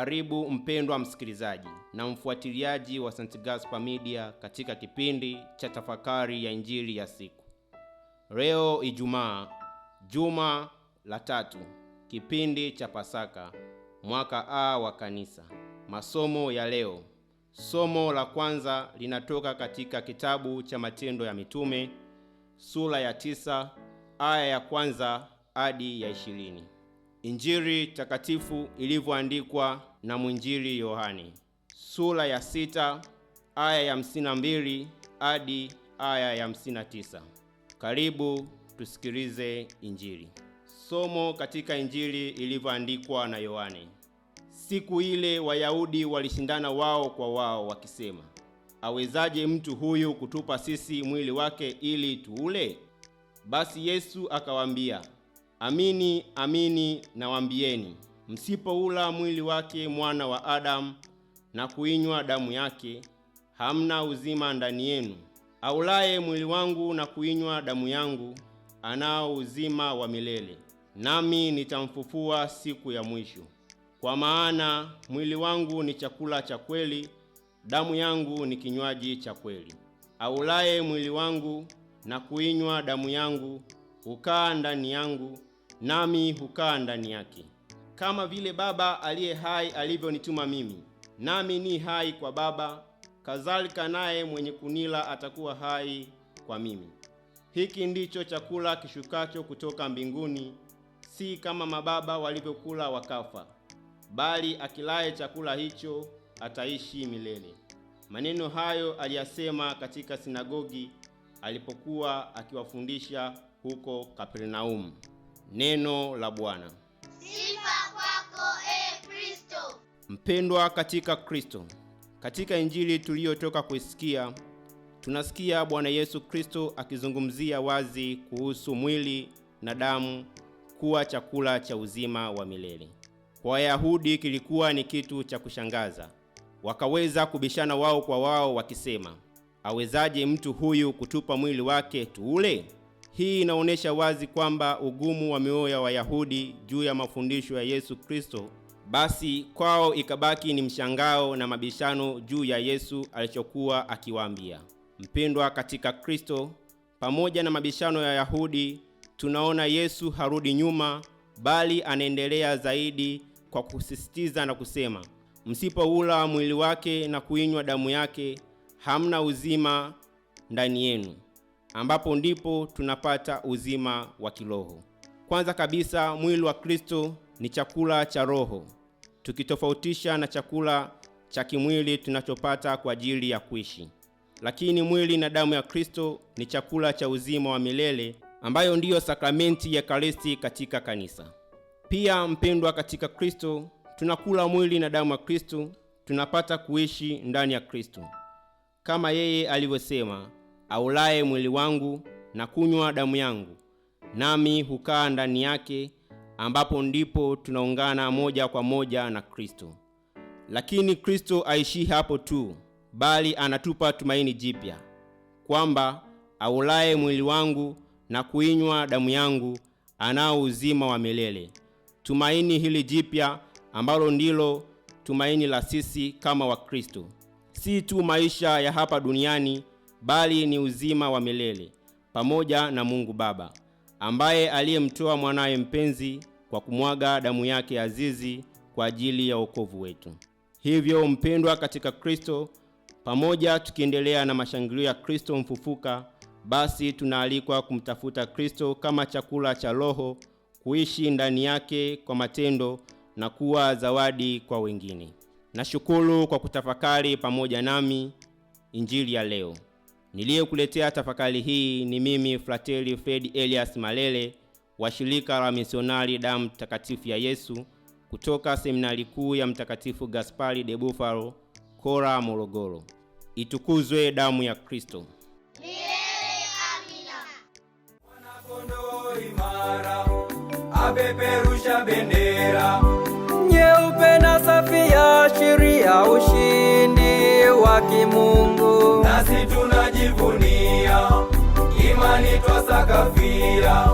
Karibu mpendwa msikilizaji na mfuatiliaji wa St. Gaspar Media katika kipindi cha tafakari ya Injili ya siku. Leo Ijumaa, juma la 3, kipindi cha Pasaka, mwaka A wa Kanisa. Masomo ya leo. Somo la kwanza linatoka katika kitabu cha Matendo ya Mitume, sura ya 9, aya ya 1 hadi ya 20. Injili takatifu ilivyoandikwa na mwinjili Yohane, sura ya 6, aya ya 52 hadi aya ya 59. Karibu tusikilize Injili. Somo katika Injili ilivyoandikwa na Yohane. Siku ile Wayahudi walishindana wao kwa wao wakisema, awezaje mtu huyu kutupa sisi mwili wake ili tuule? Basi Yesu akawaambia, amini amini nawaambieni, msipoula mwili wake mwana wa Adamu na kuinywa damu yake, hamna uzima ndani yenu. Aulaye mwili wangu na kuinywa damu yangu anao uzima wa milele, nami nitamfufua siku ya mwisho. Kwa maana mwili wangu ni chakula cha kweli, damu yangu ni kinywaji cha kweli. Aulaye mwili wangu na kuinywa damu yangu hukaa ndani yangu, nami hukaa ndani yake. Kama vile Baba aliye hai alivyonituma mimi, nami ni hai kwa Baba, kadhalika naye mwenye kunila atakuwa hai kwa mimi. Hiki ndicho chakula kishukacho kutoka mbinguni, si kama mababa walivyokula wakafa, bali akilaye chakula hicho ataishi milele. Maneno hayo aliyasema katika sinagogi alipokuwa akiwafundisha huko Kapernaumu. Neno la Bwana. Sifa kwako Kristo. Mpendwa katika Kristo, katika Injili tuliyotoka kuisikia, tunasikia Bwana Yesu Kristo akizungumzia wazi kuhusu mwili na damu kuwa chakula cha uzima wa milele. Kwa Wayahudi kilikuwa ni kitu cha kushangaza. Wakaweza kubishana wao kwa wao wakisema, awezaje mtu huyu kutupa mwili wake tuule? Hii inaonyesha wazi kwamba ugumu wa mioyo ya Wayahudi juu ya mafundisho ya Yesu Kristo. Basi kwao ikabaki ni mshangao na mabishano juu ya Yesu alichokuwa akiwaambia. Mpendwa katika Kristo, pamoja na mabishano ya Yahudi, tunaona Yesu harudi nyuma, bali anaendelea zaidi kwa kusisitiza na kusema, msipoula mwili wake na kuinywa damu yake, hamna uzima ndani yenu, ambapo ndipo tunapata uzima wa kiroho. Kwanza kabisa, mwili wa Kristo ni chakula cha roho, tukitofautisha na chakula cha kimwili tunachopata kwa ajili ya kuishi. Lakini mwili na damu ya Kristo ni chakula cha uzima wa milele, ambayo ndiyo sakramenti ya Ekaristi katika kanisa. Pia mpendwa katika Kristo, tunakula mwili na damu ya Kristo, tunapata kuishi ndani ya Kristo. Kama yeye alivyosema, aulaye mwili wangu na kunywa damu yangu, nami hukaa ndani yake, ambapo ndipo tunaungana moja kwa moja na Kristo. Lakini Kristo aishi hapo tu, bali anatupa tumaini jipya, kwamba aulaye mwili wangu na kuinywa damu yangu anao uzima wa milele. Tumaini hili jipya ambalo ndilo tumaini la sisi kama wa Kristo, si tu maisha ya hapa duniani, bali ni uzima wa milele pamoja na Mungu Baba, ambaye aliyemtoa mwanaye mpenzi kwa kumwaga damu yake azizi kwa ajili ya wokovu wetu. Hivyo mpendwa katika Kristo, pamoja tukiendelea na mashangilio ya Kristo mfufuka, basi tunaalikwa kumtafuta Kristo kama chakula cha roho, kuishi ndani yake kwa matendo na kuwa zawadi kwa wengine. Nashukuru kwa kutafakari pamoja nami Injili ya leo. Niliyekuletea tafakari hii ni mimi Frateli Fred Elias Malele wa shirika la misionari damu takatifu ya Yesu kutoka seminari kuu ya Mtakatifu Gaspari de Bufalo, Kora, Morogoro. Itukuzwe damu ya Kristo. Milele amina. Mwanakondoo imara apeperusha bendera nyeupe na safi ya sheria, ushindi wa kimungu. Nasi tunajivunia imani twasakafia